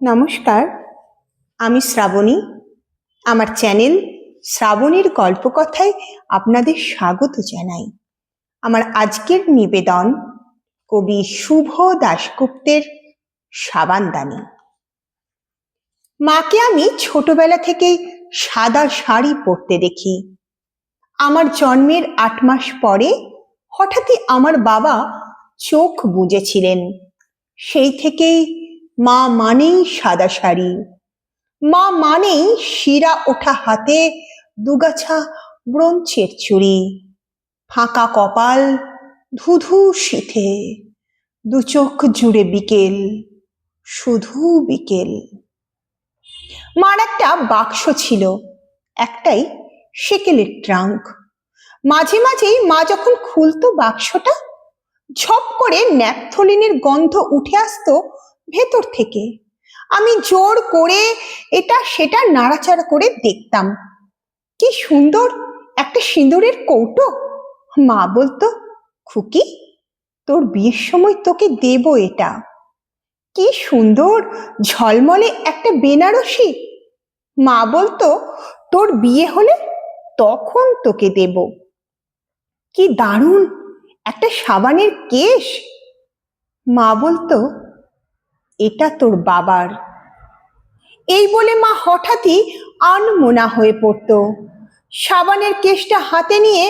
নমস্কার, আমি শ্রাবণী। আমার চ্যানেল শ্রাবণীর গল্পকথায় আপনাদের স্বাগত জানাই। আমার আজকের নিবেদন কবি শুভ দাশগুপ্তের সাবানদানি। মাকে আমি ছোটবেলা থেকেই সাদা শাড়ি পরতে দেখি। আমার জন্মের 8 মাস পরে হঠাৎই আমার বাবা চোখ বুজেছিলেন। সেই থেকেই মা মানেই সাদা শাড়ি, মা মানেই শিরা ওঠা হাতে দুগাছা ব্রোঞ্চের চুড়ি, ফাঁকা কপাল, ধুধু শীতে, দু চোখ জুড়ে বিকেল, শুধু বিকেল। মার একটা বাক্স ছিল, একটাই সেকেলের ট্রাঙ্ক। মাঝে মাঝেই মা যখন খুলতো বাক্সটা, ঝপ করে ন্যাপথলিনের গন্ধ উঠে আসতো ভেতর থেকে। আমি জোর করে এটা সেটা নাড়াচাড়া করে দেখতাম। কি সুন্দর একটা সিঁদুরের কৌটো। মা বলতো, খুকি, তোর বিয়ের সময় তোকে দেব এটা। কি সুন্দর ঝলমলে একটা বেনারসি। মা বলতো, তোর বিয়ে হলে তখন তোকে দেব। কি দারুণ একটা সাবানের কেশ। মা বলতো, এটা তোর বাবার। এই বলে মা হঠাৎই আনমনা হয়ে পড়তো। সাবানের কেশটা হাতে নিয়ে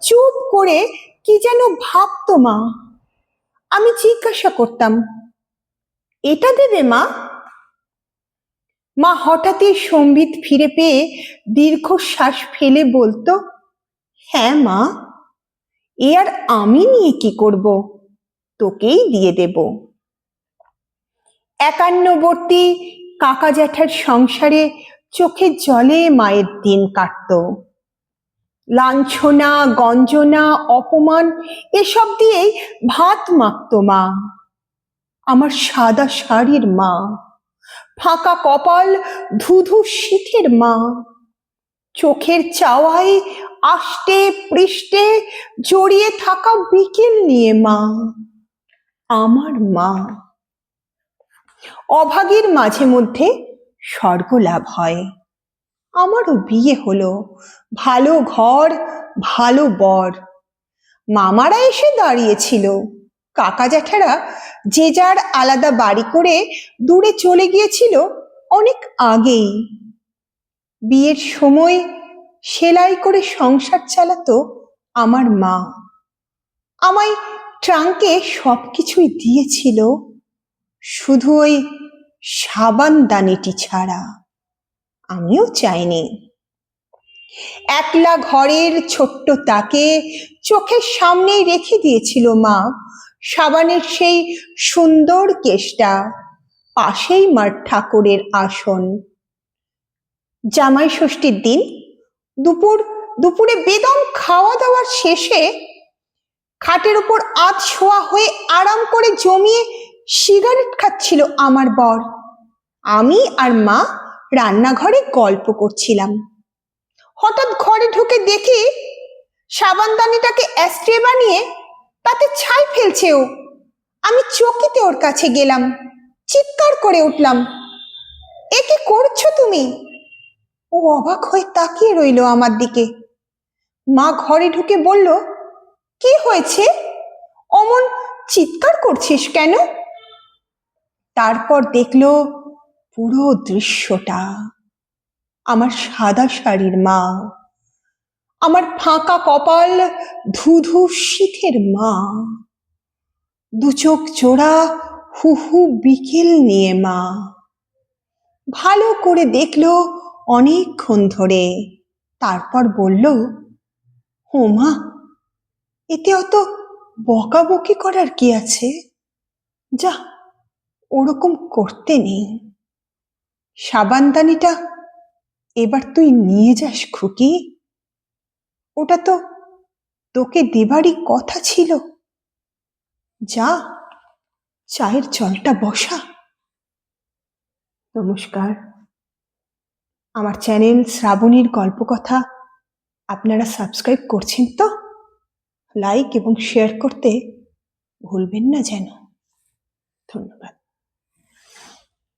চুপ করে কি যেন ভাবতো মা। আমি জিজ্ঞাসা করতাম, এটা দেবে মা? মা হঠাৎই সম্বিত ফিরে পেয়ে দীর্ঘশ্বাস ফেলে বলতো, হ্যাঁ মা, এ আর আমি নিয়ে কি করব, তোকেই দিয়ে দেব। 51বর্তী কাকা জ্যাঠার সংসারে চোখের জলে মায়ের দিন কাটত। লাঞ্ছনা, গঞ্জনা, অপমান এসব দিয়েই ভাত মাখত মা। আমার সাদা শাড়ির মা, ফাঁকা কপাল, ধুধু শীতের মা, চোখের চাওয়ায় আষ্টে পৃষ্ঠে জড়িয়ে থাকা বিকেল নিয়ে মা, আমার মা। অভাগীর মাঝে মধ্যে স্বর্গ লাভ হয়। আমারও বিয়ে হলো, ভালো ঘর, ভালো বর। মামারা এসে দাঁড়িয়েছিল, কাকা জ্যাঠারা যে যার আলাদা বাড়ি করে দূরে চলে গিয়েছিল অনেক আগেই। বিয়ের সময় সেলাই করে সংসার চালাতো আমার মা। আমায় ট্রাঙ্কে সবকিছুই দিয়েছিল, শুধু ওই সাবানদানিটি ছাড়া। আমিও চাইনি। একলা ঘরের ছোট্ট তাকে চোখের সামনেই রেখে দিয়েছিল মা সাবানের সেই সুন্দর কেশটা, পাশেই মার ঠাকুরের আসন। জামাই ষষ্ঠীর দিন দুপুরে বেদম খাওয়া দাওয়ার শেষে খাটের উপর আধ শোয়া হয়ে আরাম করে জমিয়ে সিগারেট খাচ্ছিল আমার বর। আমি আর মা রান্নাঘরে গল্প করছিলাম। হঠাৎ ঘরে ঢুকে দেখি সাবানদানিটাকে অ্যাস্ট্রে বানিয়ে তাতে ছাই ফেলছে ও। আমি চকিতে ওর কাছে গেলাম, চিৎকার করে উঠলাম, এ কি করছো তুমি? ও অবাক হয়ে তাকিয়ে রইল আমার দিকে। মা ঘরে ঢুকে বলল, কি হয়েছে, অমন চিৎকার করছিস কেন? তারপর দেখলো পুরো দৃশ্যটা। আমার সাদা শাড়ির মা, আমার ফাঁকা কপাল, ধুধু শীতের মা, দু চোখ জোড়া হু হু বিকেল নিয়ে মা। ভালো করে দেখলো অনেকক্ষণ ধরে, তারপর বলল, ও মা, এতে অত বকাবকি করার কি আছে? যা, ওরকম করতে নেই। সাবানদানিটা এবার তুই নিয়ে যাস খুকি, ওটা তো তোকে দেবারই কথা ছিল। যা, চায়ের জলটা বসা। নমস্কার, আমার চ্যানেল শ্রাবণীর গল্পকথা আপনারা সাবস্ক্রাইব করছেন তো? লাইক এবং শেয়ার করতে ভুলবেন না যেন। ধন্যবাদ।